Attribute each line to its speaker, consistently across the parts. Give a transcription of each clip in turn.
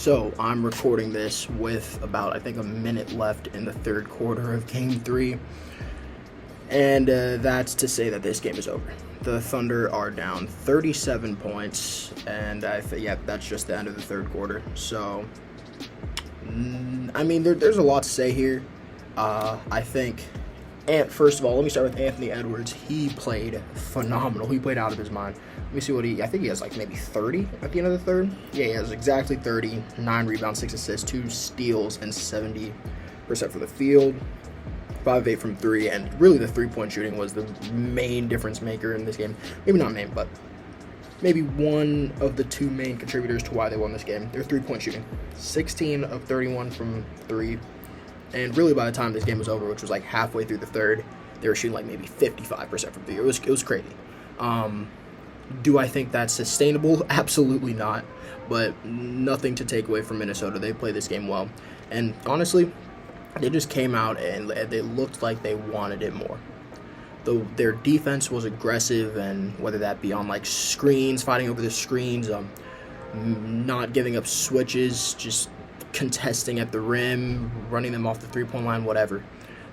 Speaker 1: So I'm recording this with about, I think, a minute left in the third quarter of Game 3. And that's to say that this game is over. The Thunder are down 37 points, and that's just the end of the third quarter. So, there's a lot to say here. I think, first of all, let me start with Anthony Edwards. He played phenomenal. He played out of his mind. Let me see what I think he has like maybe 30 at the end of the third. Yeah, he has exactly 30, 9 rebounds, 6 assists, 2 steals, and 70% for the field. 5 of 8 from 3, and really the three-point shooting was the main difference maker in this game. Maybe not main, but maybe one of the two main contributors to why they won this game. Their three-point shooting. 16 of 31 from 3, and really by the time this game was over, which was like halfway through the third, they were shooting like maybe 55% from 3. It was crazy. Do I think that's sustainable? Absolutely not, but nothing to take away from Minnesota. They played this game well, and honestly, they just came out and they looked like they wanted it more. Their defense was aggressive, and whether that be on like screens, fighting over the screens, not giving up switches, just contesting at the rim, running them off the three-point line, whatever.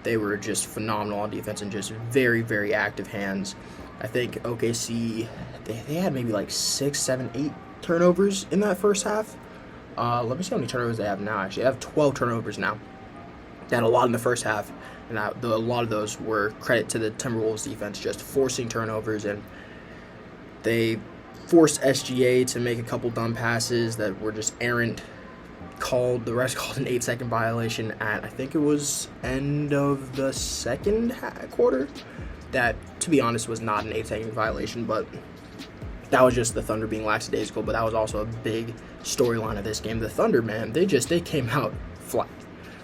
Speaker 1: They were just phenomenal on defense and just very, very active hands. I think OKC, they had maybe like 6, 7, 8 turnovers in that first half. Let me see how many turnovers they have now. Actually, they have 12 turnovers now. They had a lot in the first half, and a lot of those were credit to the Timberwolves defense, just forcing turnovers, and they forced SGA to make a couple dumb passes that were just errant. The rest called an 8-second violation at, I think it was end of the second quarter. That, to be honest, was not an 8-second violation, but that was just the Thunder being lackadaisical. But that was also a big storyline of this game. The Thunder, man, they came out flat.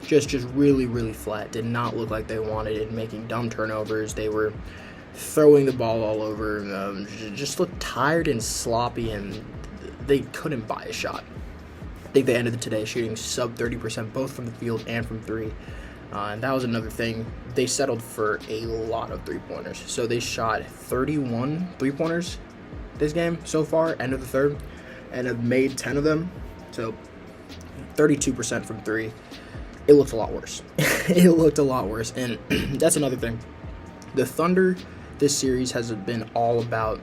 Speaker 1: Just really, really flat. Did not look like they wanted it, making dumb turnovers. They were throwing the ball all over. Just looked tired and sloppy, and they couldn't buy a shot. I think they ended today shooting sub 30%, both from the field and from 3. And that was another thing. They settled for a lot of three-pointers. So they shot 31 three-pointers this game so far, end of the third, and have made 10 of them. So 32% from 3. It looked a lot worse. It looked a lot worse. And that's another thing. The Thunder, this series, has been all about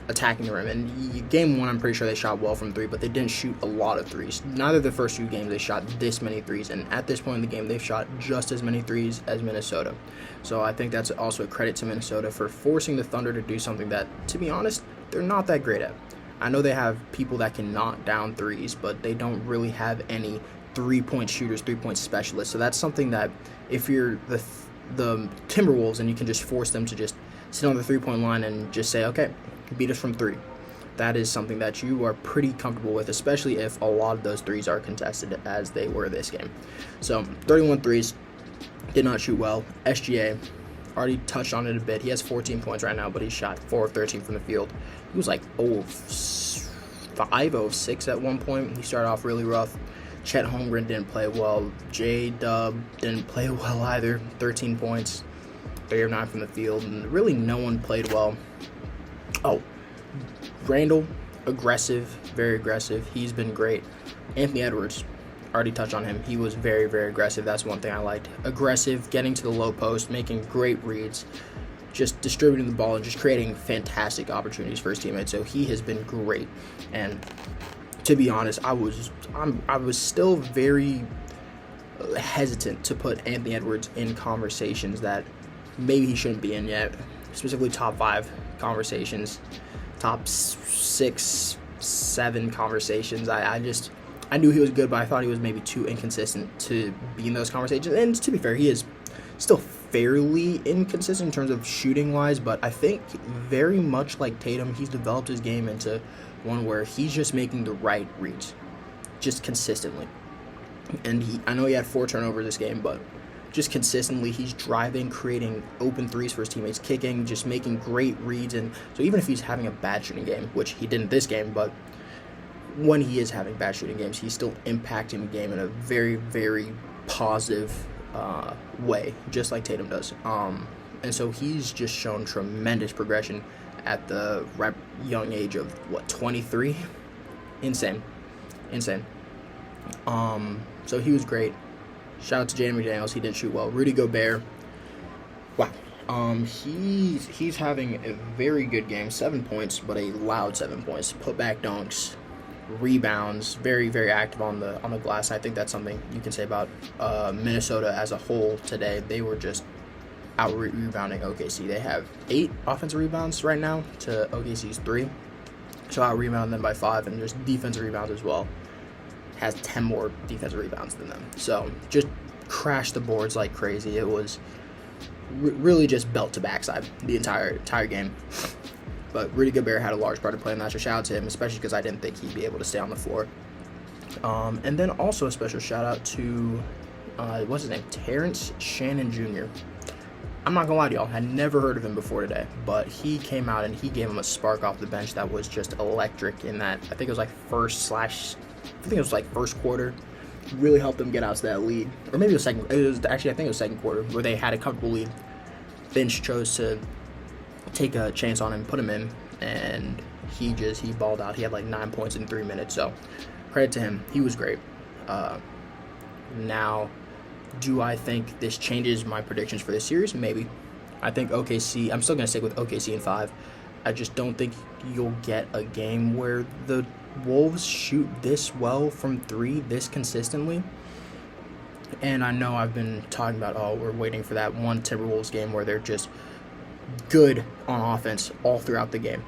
Speaker 1: attacking the rim. And game 1, I'm pretty sure they shot well from 3, but they didn't shoot a lot of threes. Neither of the first few games they shot this many threes. And at this point in the game, they've shot just as many threes as Minnesota. So I think that's also a credit to Minnesota for forcing the Thunder to do something that, to be honest, they're not that great at. I know they have people that can knock down threes, but they don't really have any three-point shooters, three-point specialists. So that's something that if you're the Timberwolves and you can just force them to just sit on the three-point line and just say, okay, beat us from 3. That is something that you are pretty comfortable with, especially if a lot of those threes are contested as they were this game. So 31 threes, did not shoot well. SGA, already touched on it a bit. He has 14 points right now, but he shot 4 of 13 from the field. He was like 0 of 6 at one point. He started off really rough. Chet Holmgren didn't play well. J-Dub didn't play well either. 13 points, 3 of 9 from the field, and really no one played well. Oh, Randall, aggressive, very aggressive. He's been great. Anthony Edwards, already touched on him. He was very, very aggressive. That's one thing I liked. Aggressive, getting to the low post, making great reads, just distributing the ball and just creating fantastic opportunities for his teammates. So he has been great. And to be honest, I was still very hesitant to put Anthony Edwards in conversations that maybe he shouldn't be in yet, specifically top 5 conversations, top 6, 7 conversations. I knew he was good, but I thought he was maybe too inconsistent to be in those conversations. And to be fair, he is still fairly inconsistent in terms of shooting-wise, but I think very much like Tatum, he's developed his game into one where he's just making the right reads, just consistently. And I know he had 4 turnovers this game, but just consistently he's driving, creating open threes for his teammates, kicking, just making great reads. And so even if he's having a bad shooting game, which he didn't this game, but when he is having bad shooting games, he's still impacting the game in a very, very positive way, just like Tatum does. And so he's just shown tremendous progression at the young age of, 23? Insane. So he was great. Shout out to Jaden McDaniels. He didn't shoot well. Rudy Gobert. Wow. He's having a very good game. 7 points, but a loud 7 points. Putback dunks, rebounds. Very, very active on the glass. I think that's something you can say about Minnesota as a whole today. They were just out rebounding OKC. They have 8 offensive rebounds right now to OKC's 3. So out rebounding them by 5, and just defensive rebounds as well. Has 10 more defensive rebounds than them. So just crashed the boards like crazy. It was really just belt to backside the entire game. But Rudy Gobert had a large part to play in that, so shout out to him, especially because I didn't think he'd be able to stay on the floor. And then also a special shout out to, what's his name? Terrence Shannon Jr. I'm not gonna lie to y'all, I had never heard of him before today, but he came out and he gave him a spark off the bench that was just electric in that, I think it was like first quarter. Really helped them get out to that lead. Or maybe it was second. I think it was second quarter where they had a comfortable lead. Bench chose to take a chance on him, put him in, and he balled out. He had like 9 points in 3 minutes. So credit to him. He was great. Now, do I think this changes my predictions for this series? Maybe. I think OKC, I'm still going to stick with OKC in 5. I just don't think you'll get a game where the Wolves shoot this well from 3 this consistently. And I know I've been talking about, we're waiting for that one Timberwolves game where they're just good on offense all throughout the game,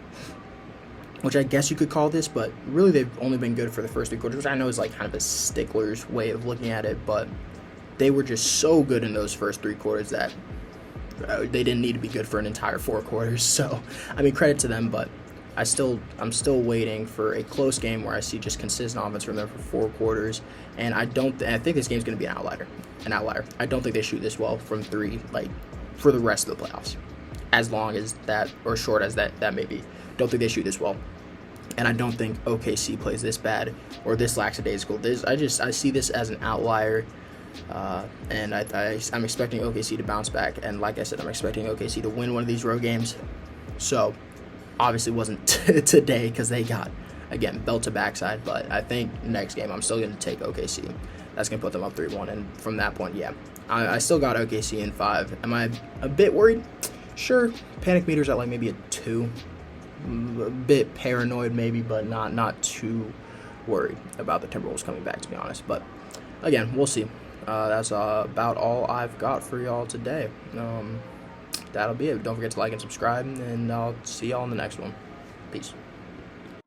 Speaker 1: which I guess you could call this, but really they've only been good for the first 3 quarters, which I know is like kind of a stickler's way of looking at it, but they were just so good in those first 3 quarters that they didn't need to be good for an entire 4 quarters. So, I mean, credit to them, but I'm still waiting for a close game where I see just consistent offense from them for 4 quarters, and I think this game's going to be an outlier. I don't think they shoot this well from 3, like, for the rest of the playoffs, as long as that, or short as that may be. Don't think they shoot this well, and I don't think OKC plays this bad or this lackadaisical. I see this as an outlier, and I'm expecting OKC to bounce back, and like I said, I'm expecting OKC to win one of these road games. So obviously wasn't today because they got, again, belt to backside, but I think next game I'm still going to take OKC. That's going to put them up 3-1, and from that point, yeah, I still got OKC in 5. Am I a bit worried? Sure. Panic meter's at like maybe a 2. A bit paranoid maybe, but not too worried about the Timberwolves coming back, to be honest. But again, we'll see. That's about all I've got for y'all today. That'll be it. Don't forget to like and subscribe, and I'll see y'all in the next one. Peace.